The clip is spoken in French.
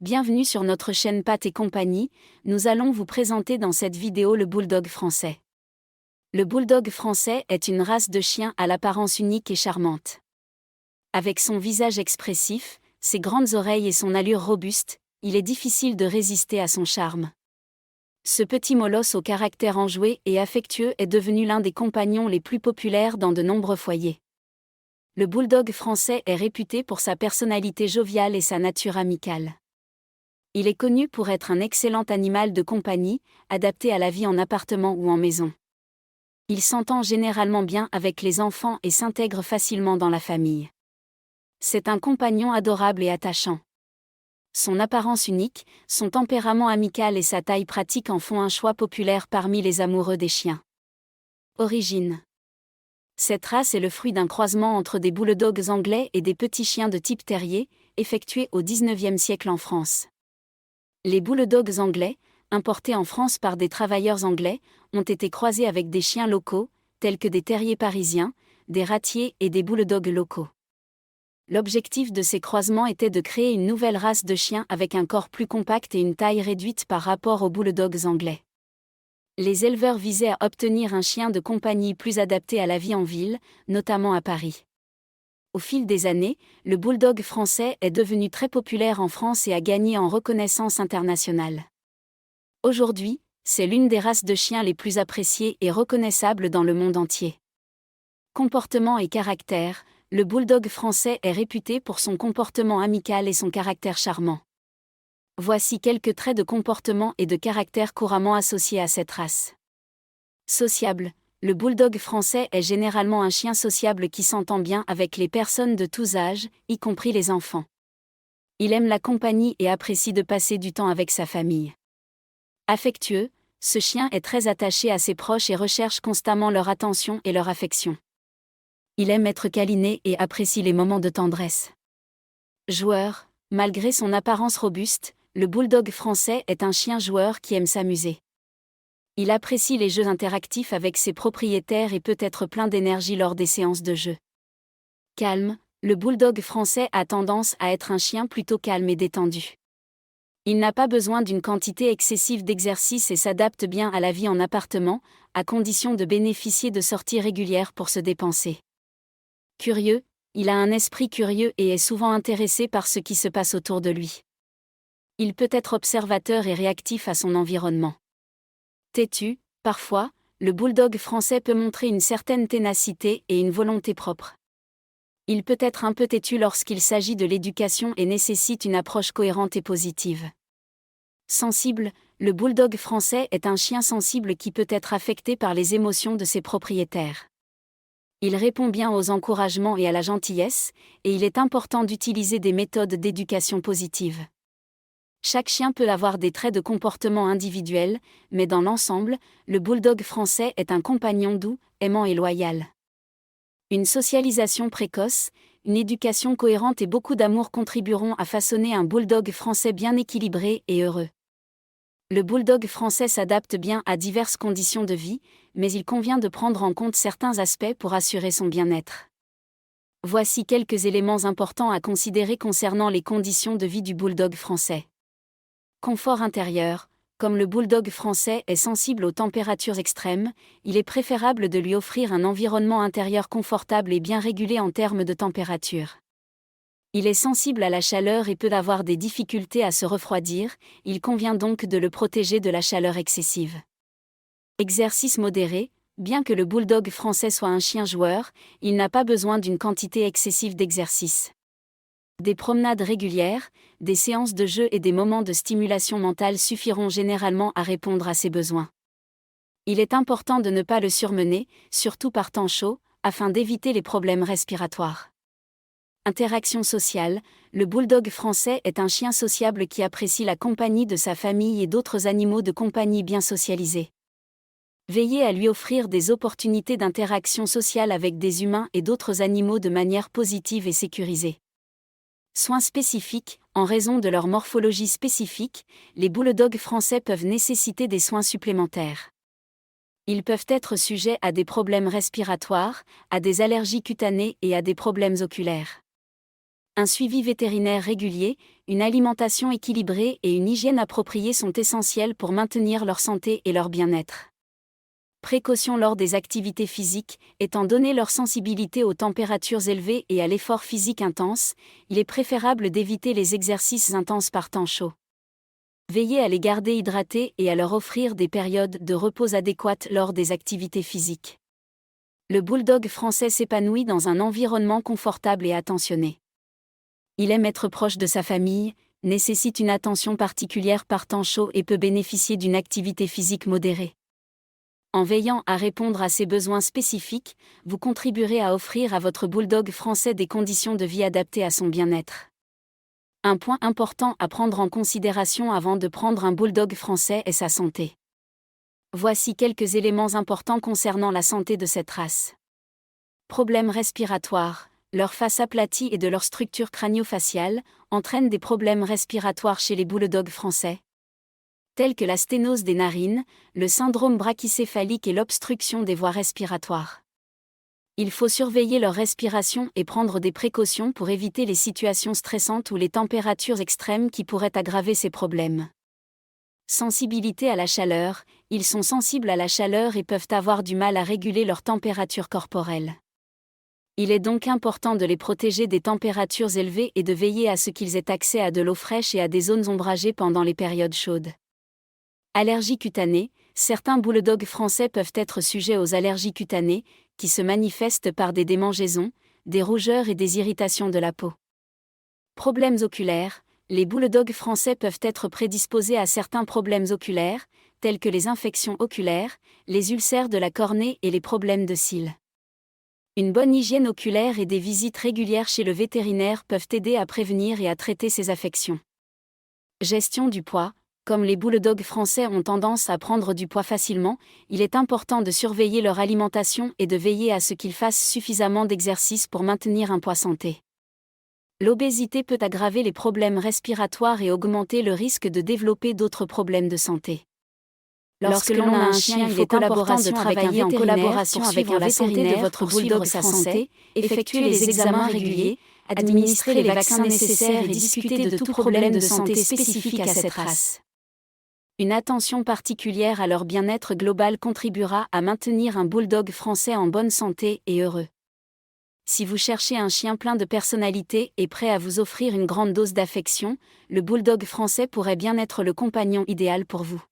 Bienvenue sur notre chaîne Pat et compagnie, nous allons vous présenter dans cette vidéo le bulldog français. Le bulldog français est une race de chien à l'apparence unique et charmante. Avec son visage expressif, ses grandes oreilles et son allure robuste, il est difficile de résister à son charme. Ce petit molosse au caractère enjoué et affectueux est devenu l'un des compagnons les plus populaires dans de nombreux foyers. Le bulldog français est réputé pour sa personnalité joviale et sa nature amicale. Il est connu pour être un excellent animal de compagnie, adapté à la vie en appartement ou en maison. Il s'entend généralement bien avec les enfants et s'intègre facilement dans la famille. C'est un compagnon adorable et attachant. Son apparence unique, son tempérament amical et sa taille pratique en font un choix populaire parmi les amoureux des chiens. Origine. Cette race est le fruit d'un croisement entre des bulldogs anglais et des petits chiens de type terrier, effectué au XIXe siècle en France. Les bulldogs anglais, importés en France par des travailleurs anglais, ont été croisés avec des chiens locaux, tels que des terriers parisiens, des ratiers et des bulldogs locaux. L'objectif de ces croisements était de créer une nouvelle race de chiens avec un corps plus compact et une taille réduite par rapport aux bulldogs anglais. Les éleveurs visaient à obtenir un chien de compagnie plus adapté à la vie en ville, notamment à Paris. Au fil des années, le bulldog français est devenu très populaire en France et a gagné en reconnaissance internationale. Aujourd'hui, c'est l'une des races de chiens les plus appréciées et reconnaissables dans le monde entier. Comportement et caractère, le bulldog français est réputé pour son comportement amical et son caractère charmant. Voici quelques traits de comportement et de caractère couramment associés à cette race. Sociable. Le bulldog français est généralement un chien sociable qui s'entend bien avec les personnes de tous âges, y compris les enfants. Il aime la compagnie et apprécie de passer du temps avec sa famille. Affectueux, ce chien est très attaché à ses proches et recherche constamment leur attention et leur affection. Il aime être câliné et apprécie les moments de tendresse. Joueur, malgré son apparence robuste, le bulldog français est un chien joueur qui aime s'amuser. Il apprécie les jeux interactifs avec ses propriétaires et peut être plein d'énergie lors des séances de jeu. Calme, le bulldog français a tendance à être un chien plutôt calme et détendu. Il n'a pas besoin d'une quantité excessive d'exercice et s'adapte bien à la vie en appartement, à condition de bénéficier de sorties régulières pour se dépenser. Curieux, il a un esprit curieux et est souvent intéressé par ce qui se passe autour de lui. Il peut être observateur et réactif à son environnement. Têtu, parfois, le bulldog français peut montrer une certaine ténacité et une volonté propre. Il peut être un peu têtu lorsqu'il s'agit de l'éducation et nécessite une approche cohérente et positive. Sensible, le bulldog français est un chien sensible qui peut être affecté par les émotions de ses propriétaires. Il répond bien aux encouragements et à la gentillesse, et il est important d'utiliser des méthodes d'éducation positive. Chaque chien peut avoir des traits de comportement individuels, mais dans l'ensemble, le bulldog français est un compagnon doux, aimant et loyal. Une socialisation précoce, une éducation cohérente et beaucoup d'amour contribueront à façonner un bulldog français bien équilibré et heureux. Le bulldog français s'adapte bien à diverses conditions de vie, mais il convient de prendre en compte certains aspects pour assurer son bien-être. Voici quelques éléments importants à considérer concernant les conditions de vie du bulldog français. Confort intérieur. Comme le bulldog français est sensible aux températures extrêmes, il est préférable de lui offrir un environnement intérieur confortable et bien régulé en termes de température. Il est sensible à la chaleur et peut avoir des difficultés à se refroidir, il convient donc de le protéger de la chaleur excessive. Exercice modéré. Bien que le bulldog français soit un chien joueur, il n'a pas besoin d'une quantité excessive d'exercice. Des promenades régulières, des séances de jeu et des moments de stimulation mentale suffiront généralement à répondre à ses besoins. Il est important de ne pas le surmener, surtout par temps chaud, afin d'éviter les problèmes respiratoires. Interaction sociale. Le bulldog français est un chien sociable qui apprécie la compagnie de sa famille et d'autres animaux de compagnie bien socialisés. Veillez à lui offrir des opportunités d'interaction sociale avec des humains et d'autres animaux de manière positive et sécurisée. Soins spécifiques. En raison de leur morphologie spécifique, les bulldogs français peuvent nécessiter des soins supplémentaires. Ils peuvent être sujets à des problèmes respiratoires, à des allergies cutanées et à des problèmes oculaires. Un suivi vétérinaire régulier, une alimentation équilibrée et une hygiène appropriée sont essentiels pour maintenir leur santé et leur bien-être. Précautions lors des activités physiques, étant donné leur sensibilité aux températures élevées et à l'effort physique intense, il est préférable d'éviter les exercices intenses par temps chaud. Veillez à les garder hydratés et à leur offrir des périodes de repos adéquates lors des activités physiques. Le bulldog français s'épanouit dans un environnement confortable et attentionné. Il aime être proche de sa famille, nécessite une attention particulière par temps chaud et peut bénéficier d'une activité physique modérée. En veillant à répondre à ses besoins spécifiques, vous contribuerez à offrir à votre bulldog français des conditions de vie adaptées à son bien-être. Un point important à prendre en considération avant de prendre un bulldog français est sa santé. Voici quelques éléments importants concernant la santé de cette race. Problèmes respiratoires. Leur face aplatie et de leur structure crânio-faciale entraînent des problèmes respiratoires chez les bulldogs français, tels que la sténose des narines, le syndrome brachycéphalique et l'obstruction des voies respiratoires. Il faut surveiller leur respiration et prendre des précautions pour éviter les situations stressantes ou les températures extrêmes qui pourraient aggraver ces problèmes. Sensibilité à la chaleur. Ils sont sensibles à la chaleur et peuvent avoir du mal à réguler leur température corporelle. Il est donc important de les protéger des températures élevées et de veiller à ce qu'ils aient accès à de l'eau fraîche et à des zones ombragées pendant les périodes chaudes. Allergies cutanées. Certains bulldogs français peuvent être sujets aux allergies cutanées, qui se manifestent par des démangeaisons, des rougeurs et des irritations de la peau. Problèmes oculaires. Les bulldogs français peuvent être prédisposés à certains problèmes oculaires, tels que les infections oculaires, les ulcères de la cornée et les problèmes de cils. Une bonne hygiène oculaire et des visites régulières chez le vétérinaire peuvent aider à prévenir et à traiter ces affections. Gestion du poids. Comme les bulldogs français ont tendance à prendre du poids facilement, il est important de surveiller leur alimentation et de veiller à ce qu'ils fassent suffisamment d'exercice pour maintenir un poids santé. L'obésité peut aggraver les problèmes respiratoires et augmenter le risque de développer d'autres problèmes de santé. Lorsque l'on a un chien, il est important de travailler en collaboration avec un vétérinaire de votre bulldog sa santé, effectuer les examens réguliers, administrer les vaccins nécessaires et discuter de tout problème de santé spécifique à cette race. Une attention particulière à leur bien-être global contribuera à maintenir un bulldog français en bonne santé et heureux. Si vous cherchez un chien plein de personnalité et prêt à vous offrir une grande dose d'affection, le bulldog français pourrait bien être le compagnon idéal pour vous.